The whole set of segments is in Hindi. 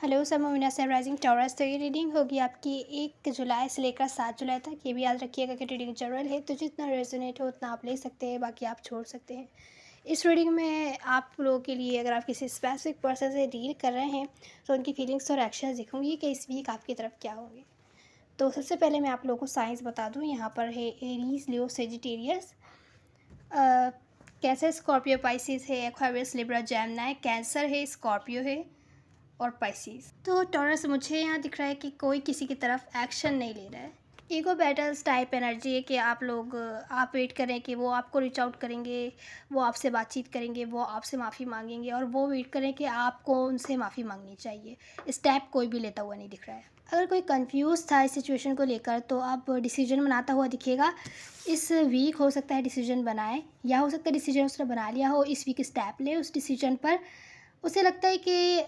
हेलो सब मोमिना से राइजिंग टॉरस। तो ये रीडिंग होगी आपकी 1 जुलाई से लेकर 7 जुलाई तक। ये भी याद रखिएगा कि रीडिंग जनरल है, तो जितना रेजोनेट हो उतना आप ले सकते हैं, बाकी आप छोड़ सकते हैं। इस रीडिंग में आप लोगों के लिए अगर आप किसी स्पेसिफिक पर्सन से डील कर रहे हैं तो उनकी फीलिंग्स और एक्शंस दिखूंगी कि इस वीक आपकी तरफ क्या होंगे। तो सबसे पहले मैं आप लोगों को साइंस बता दूँ। यहाँ पर है एरीज, लियो, सेजिटेरियस, कैंसर, स्कॉर्पियो, पाइसिस है, एक्वेरियस, लिब्रा, जेमिनी, कैंसर है, स्कॉर्पियो है और पाइसिस। तो टॉरस, मुझे यहाँ दिख रहा है कि कोई किसी की तरफ एक्शन नहीं ले रहा है। ईगो बैटल्स टाइप एनर्जी है कि आप वेट करें कि वो आपको रीच आउट करेंगे, वो आपसे बातचीत करेंगे, वो आपसे माफ़ी मांगेंगे और वो वेट करें कि आपको उनसे माफ़ी मांगनी चाहिए। स्टेप कोई भी लेता हुआ नहीं दिख रहा है। अगर कोई कंफ्यूज था इस सिचुएशन को लेकर तो अब डिसीजन बनाता हुआ दिखेगा। इस वीक हो सकता है डिसीजन बनाए, या हो सकता है डिसीजन उसने बना लिया हो, इस वीक स्टेप ले उस डिसीजन पर। उसे लगता है कि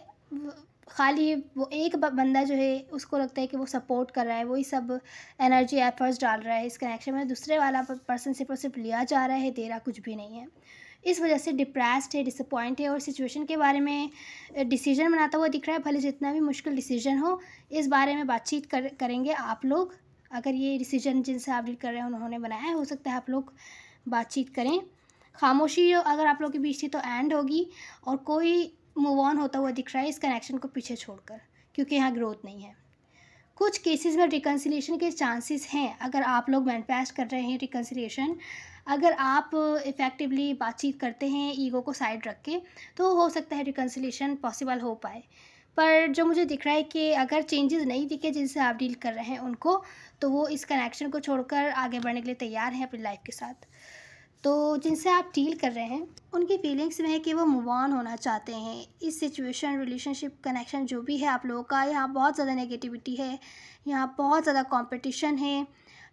खाली वो एक बंदा जो है उसको लगता है कि वो सपोर्ट कर रहा है, वही सब एनर्जी एफर्ट्स डाल रहा है इस कनेक्शन में। दूसरे वाला पर्सन सिर्फ और सिर्फ लिया जा रहा है, दे रहा कुछ भी नहीं है। इस वजह से डिप्रेस्ड है, डिसअपॉइंट है और सिचुएशन के बारे में डिसीजन बनाता हुआ दिख रहा है। भले जितना भी मुश्किल डिसीजन हो, इस बारे में बातचीत करेंगे आप लोग। अगर ये डिसीजन जिनसे आप डील कर रहे हैं उन्होंने बनाया है, हो सकता है आप लोग बातचीत करें। खामोशी अगर आप लोग के बीच थी तो एंड होगी और कोई मूव ऑन होता हुआ दिख रहा है इस कनेक्शन को पीछे छोड़कर, क्योंकि यहाँ ग्रोथ नहीं है। कुछ केसेस में रिकन्सिलिएशन के चांसेस हैं। अगर आप लोग मैनिफेस्ट कर रहे हैं रिकन्सिलिएशन, अगर आप इफ़ेक्टिवली बातचीत करते हैं ईगो को साइड रख के, तो हो सकता है रिकन्सिलिएशन पॉसिबल हो पाए। पर जो मुझे दिख रहा है कि अगर चेंजेस नहीं दिखे जिनसे आप डील कर रहे हैं उनको, तो वो इस कनेक्शन को छोड़कर आगे बढ़ने के लिए तैयार हैं अपनी लाइफ के साथ। तो जिनसे आप डील कर रहे हैं उनकी फीलिंग्स में है कि वो मूव ऑन होना चाहते हैं। इस सिचुएशन, रिलेशनशिप, कनेक्शन जो भी है आप लोगों का, यहाँ बहुत ज़्यादा नेगेटिविटी है, यहाँ बहुत ज़्यादा कंपटीशन है,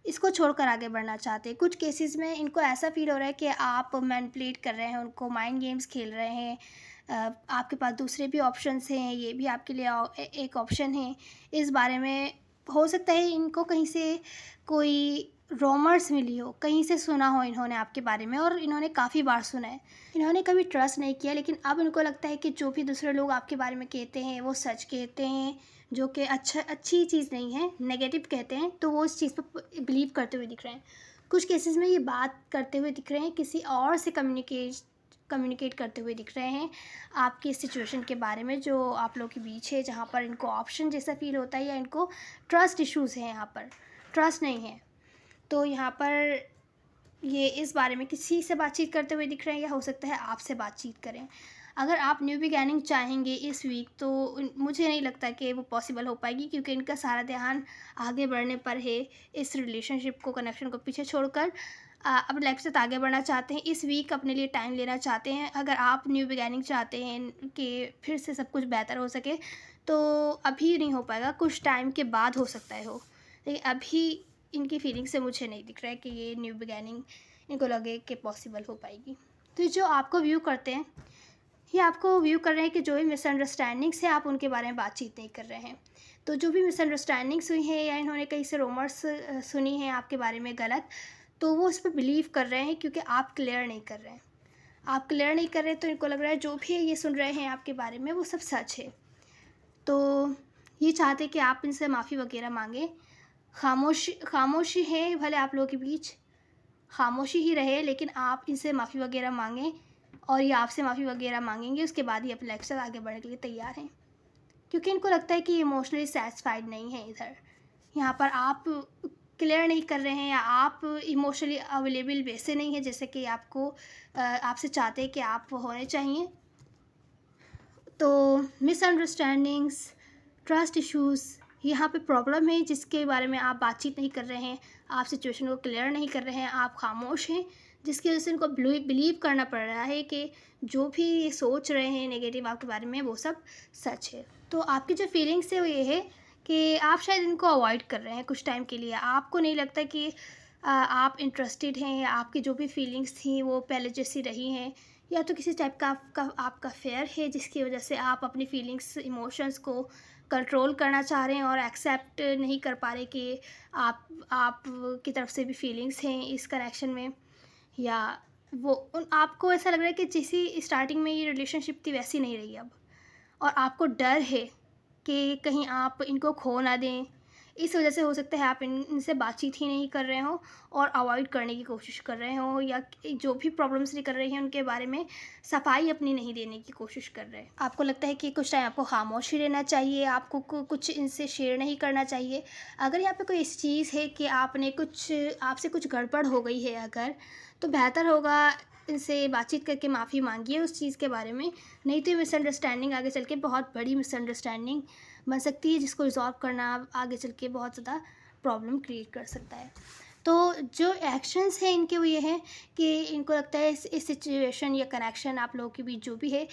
इसको छोड़कर आगे बढ़ना चाहते हैं। कुछ केसेस में इनको ऐसा फील हो रहा है कि आप मैनिपुलेट कर रहे हैं उनको, माइंड गेम्स खेल रहे हैं। आपके पास दूसरे भी ऑप्शंस हैं, ये भी आपके लिए एक ऑप्शन है। इस बारे में हो सकता है इनको कहीं से कोई रूमर्स मिली हो, कहीं से सुना हो इन्होंने आपके बारे में, और इन्होंने काफ़ी बार सुना है। इन्होंने कभी ट्रस्ट नहीं किया, लेकिन अब इनको लगता है कि जो भी दूसरे लोग आपके बारे में कहते हैं वो सच कहते हैं, जो कि अच्छी चीज़ नहीं है, नेगेटिव कहते हैं, तो वो इस चीज़ पर बिलीव करते हुए दिख रहे हैं। कुछ केसेस में ये बात करते हुए दिख रहे हैं, किसी और से कम्युनिकेट करते हुए दिख रहे हैं आपकी इस सिचुएशन के बारे में जो आप लोगों के बीच है, जहाँ पर इनको ऑप्शन जैसा फील होता है या इनको ट्रस्ट इश्यूज़ हैं, यहाँ पर ट्रस्ट नहीं है। तो यहाँ पर ये इस बारे में किसी से बातचीत करते हुए दिख रहे हैं, या हो सकता है आपसे बातचीत करें। अगर आप न्यू बिगैनिंग चाहेंगे इस वीक, तो मुझे नहीं लगता कि वो पॉसिबल हो पाएगी, क्योंकि इनका सारा ध्यान आगे बढ़ने पर है। इस रिलेशनशिप को, कनेक्शन को पीछे छोड़कर अपनी लाइफ से आगे बढ़ना चाहते हैं। इस वीक अपने लिए टाइम लेना चाहते हैं। अगर आप न्यू बिगैनिंग चाहते हैं कि फिर से सब कुछ बेहतर हो सके, तो अभी नहीं हो पाएगा, कुछ टाइम के बाद हो सकता है हो, लेकिन अभी इनकी फीलिंग से मुझे नहीं दिख रहा है कि ये न्यू बिगैनिंग इनको लगे कि पॉसिबल हो पाएगी। तो जो आपको व्यू करते हैं, ये आपको व्यू कर रहे हैं कि जो भी मिसअंडरस्टैंडिंग्स है आप उनके बारे में बातचीत नहीं कर रहे हैं। तो जो भी मिसअंडरस्टैंडिंग्स हुई हैं या इन्होंने कहीं से रूमर्स सुनी हैं आपके बारे में गलत, तो वो उस पर बिलीव कर रहे हैं, क्योंकि आप क्लियर नहीं कर रहे हैं। आप क्लियर नहीं कर रहे तो इनको लग रहा है जो भी ये सुन रहे हैं आपके बारे में वो सब सच है। तो ये चाहते कि आप इनसे माफ़ी वगैरह मांगें। खामोशी है, भले आप लोगों के बीच खामोशी ही रहे, लेकिन आप इनसे माफ़ी वगैरह मांगें और ये आपसे माफ़ी वगैरह मांगेंगे। उसके बाद ही अपनी लाइफ से आगे बढ़ने के लिए तैयार हैं, क्योंकि इनको लगता है कि इमोशनली सेटिस्फाइड नहीं है इधर। यहाँ पर आप क्लियर नहीं कर रहे हैं, या आप इमोशनली अवेलेबल वैसे नहीं है जैसे कि आपसे चाहते हैं कि आप होने चाहिए। तो मिसअंडरस्टैंडिंग्स, ट्रस्ट इश्यूज़, यहाँ पे प्रॉब्लम है जिसके बारे में आप बातचीत नहीं कर रहे हैं, आप सिचुएशन को क्लियर नहीं कर रहे हैं, आप खामोश हैं, जिसकी वजह से इनको बिलीव करना पड़ रहा है कि जो भी ये सोच रहे हैं नेगेटिव आपके बारे में वो सब सच है। तो आपकी जो फीलिंग्स है वो ये है कि आप शायद इनको अवॉइड कर रहे हैं कुछ टाइम के लिए। आपको नहीं लगता कि आप इंटरेस्टेड हैं, या आपकी जो भी फीलिंग्स थी वो पहले जैसी रही हैं, या तो किसी टाइप का आपका फेयर है जिसकी वजह से आप अपनी फीलिंग्स, इमोशंस को कंट्रोल करना चाह रहे हैं और एक्सेप्ट नहीं कर पा रहे कि आप की तरफ से भी फीलिंग्स हैं इस कनेक्शन में, या आपको ऐसा लग रहा है कि जैसी स्टार्टिंग में ये रिलेशनशिप थी वैसी नहीं रही अब, और आपको डर है कि कहीं आप इनको खो ना दें। इस वजह से हो सकता है आप इनसे बातचीत ही नहीं कर रहे हों और अवॉइड करने की कोशिश कर रहे हों, या जो भी प्रॉब्लम्स निकल रही हैं उनके बारे में सफाई अपनी नहीं देने की कोशिश कर रहे हैं। आपको लगता है कि कुछ टाइम आपको खामोश ही रहना चाहिए, आपको कुछ इनसे शेयर नहीं करना चाहिए। अगर यहाँ पे कोई ऐसी चीज़ है कि आपसे कुछ गड़बड़ हो गई है अगर, तो बेहतर होगा इनसे बातचीत करके माफ़ी मांगिए उस चीज़ के बारे में। नहीं तो मिसअंडरस्टैंडिंग आगे चल के बहुत बड़ी मिसअंडरस्टैंडिंग बन सकती है, जिसको रिज़ॉल्व करना आगे चल के बहुत ज़्यादा प्रॉब्लम क्रिएट कर सकता है। तो जो एक्शंस हैं इनके वो ये हैं कि इनको लगता है इस सिचुएशन या कनेक्शन आप लोगों के बीच जो भी है,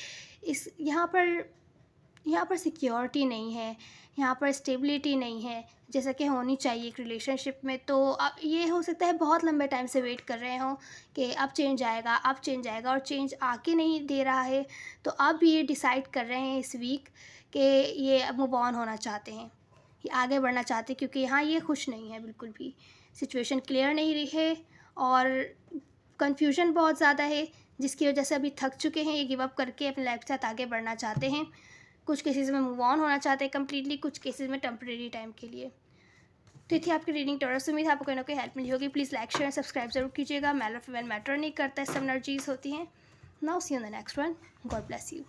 इस यहाँ पर सिक्योरिटी नहीं है, यहाँ पर स्टेबिलिटी नहीं है जैसा कि होनी चाहिए एक रिलेशनशिप में। तो ये हो सकता है बहुत लंबे टाइम से वेट कर रहे हों कि अब चेंज आएगा, अब चेंज आएगा, और चेंज आके नहीं दे रहा है। तो अब ये डिसाइड कर रहे हैं इस वीक कि ये अब मूव ऑन होना चाहते हैं, ये आगे बढ़ना चाहते हैं, क्योंकि यहाँ ये खुश नहीं है बिल्कुल भी। सिचुएशन क्लियर नहीं रही है और कन्फ्यूजन बहुत ज़्यादा है, जिसकी वजह से अभी थक चुके हैं। ये गिव अप करके अपनी लाइफ के साथ आगे बढ़ना चाहते हैं। कुछ केसेस में मूव ऑन होना चाहते हैं कम्प्लीटली, कुछ केसेस में टेम्प्रेरी टाइम के लिए। तो ये थी आपकी रीडिंग टॉरस। उम्मीद है आपको कोई ना कोई हेल्प मिली होगी। प्लीज़ लाइक शेयर सब्सक्राइब जरूर कीजिएगा। मैल और फीमेल मैटर नहीं करता, सब एनर्जीज होती हैं। Now see you in the next one. God bless you.